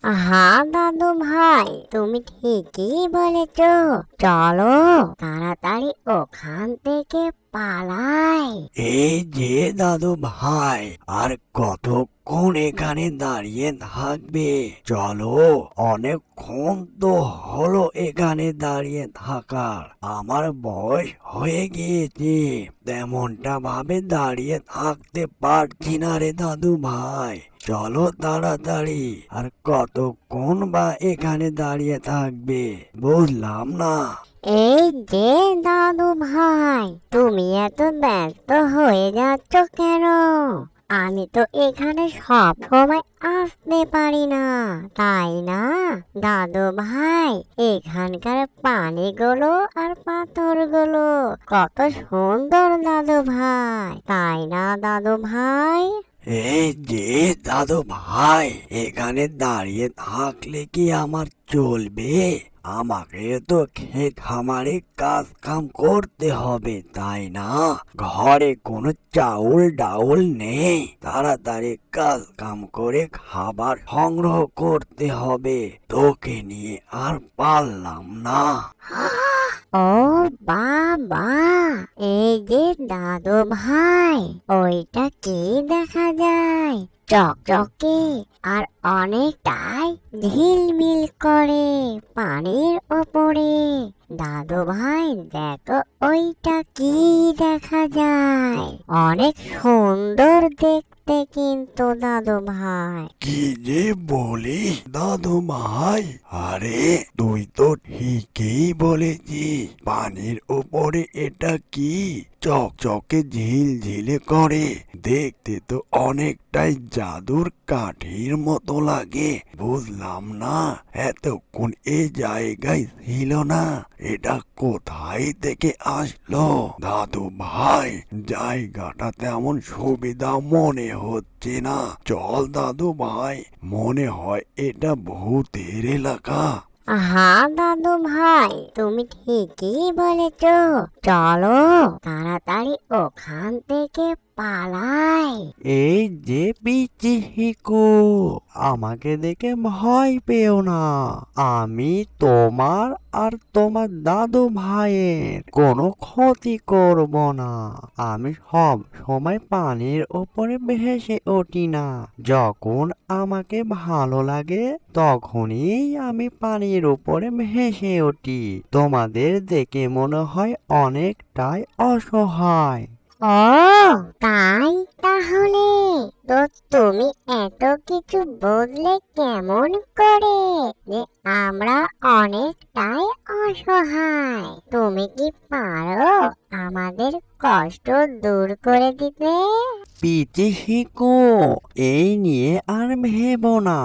হ্যাঁ দাদু ভাই, তুমি ঠিকই বলেছ। চলো তাড়াতাড়ি ওখান থেকে পালাই। এই যে দাদু ভাই, আর কতক্ষণ এখানে দাঁড়িয়ে থাকবে? চলো, অনেকক্ষণ তো হলো এখানে দাঁড়িয়ে থাকার। আমার বয়স হয়ে গিয়েছে, তেমনটা ভাবে দাঁড়িয়ে থাকতে পারছি না রে দাদু ভাই। চলো তাড়াতাড়ি, আর কতক্ষণ বা এখানে দাঁড়িয়ে থাকবে বুঝলাম না। এই যে দাদু ভাই, তুমি এত ব্যস্ত হয়ে যাচ্ছ কেন? আমি তো এখানে সব সময় আসতে পারি না, তাই না দাদু ভাই? এখানকার পানিগুলো আর পাথরগুলো কত সুন্দর দাদু ভাই, তাই না দাদু ভাই? এই যে দাদু ভাই, এখানে দাঁড়িয়ে থাকলে কি আমার চলবে? আমাকে তো ক্ষেত খামারে কাজ কাম করতে হবে, তাই না? ঘরে কোনো চাউল ডাউল নেই, তাড়াতাড়ি কাজ কাম করে খাবার সংগ্রহ করতে হবে। তোকে নিয়ে আর পারলাম না। ও বাবা, এই যে দাদু ভাই, ওইটা কি দেখা যায়? চকচকে আর অনেকটাই ঝিলমিল করে পানির ওপরে। দাদু ভাই দেখো, ওইটা কি দেখা যায়? অনেক সুন্দর দেখতে কিন্তু দাদু ভাই। কি যে বলিস দাদু ভাই, আরে তুই তো ঠিকই বলেছিস। পানির উপরে এটা কি চকচকে ঝিলঝিলে করে? দেখতে তো অনেকটাই জাদুর কাঠির মতো লাগে। বুঝলাম না, এতক্ষণ এ জায়গায় ছিল না, এটা কোথায় থেকে আসলো? দাদু ভাই, জায়গাটা তেমন সুবিধা মনে হচ্ছে না। চল দাদু ভাই, মনে হয় এটা ভূতের এলাকা। হ্যাঁ দাদু ভাই, তুমি ঠিকই বলেছ। চলো তাড়াতাড়ি ওখান থেকে পালাই। এই যে পিচ্চি হিকু, আমাকে দেখে ভয় পেও না। আমি তোমার আর তোমার দাদু ভাইয়ের কোনো ক্ষতি করব না। আমি সব সময় পানির ওপরে ভেসে উঠি না। যখন আমাকে ভালো লাগে তখনই আমি পানির উপরে ভেসে উঠি। তোমাদের দেখে মনে হয় অনেকটাই অসহায়। ও তাই তাহলে তো তুমি এত কিছু বুঝলে কেমন করে যে আমরা অনেকটাই অসহায়? তুমি কি পারো আমাদের কষ্ট দূর করে দিতে? পিচি শিকো, এই নিয়ে আর ভেবো না।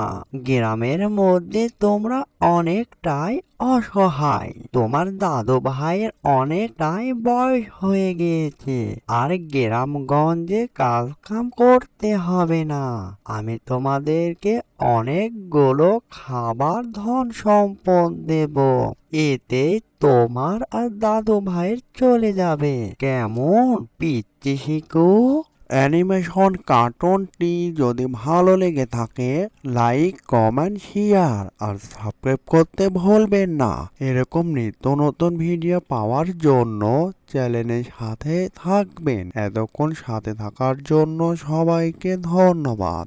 গ্রামের মধ্যে তোমরা অনেকটাই অসহায়। তোমার দাদু ভাইয়ের অনেকটাই বয়স হয়ে গিয়েছে, আর গ্রামগঞ্জে কাজ কাম করতে হবে না। আমি তোমাদেরকে অনেকগুলো খাবার ধন সম্পদ দেব। এতে তোমার আর দাদু ভাইয়ের চলে যাবে। কেমন পিচ্চি শিকু? অ্যানিমেশন কার্টুনটি যদি ভালো লেগে থাকে, লাইক কমেন্ট শেয়ার আর সাবস্ক্রাইব করতে ভুলবেন না। এরকম নিত্য নতুন ভিডিও পাওয়ার জন্য চ্যানেলের সাথে থাকবেন। এতক্ষণ সাথে থাকার জন্য সবাইকে ধন্যবাদ।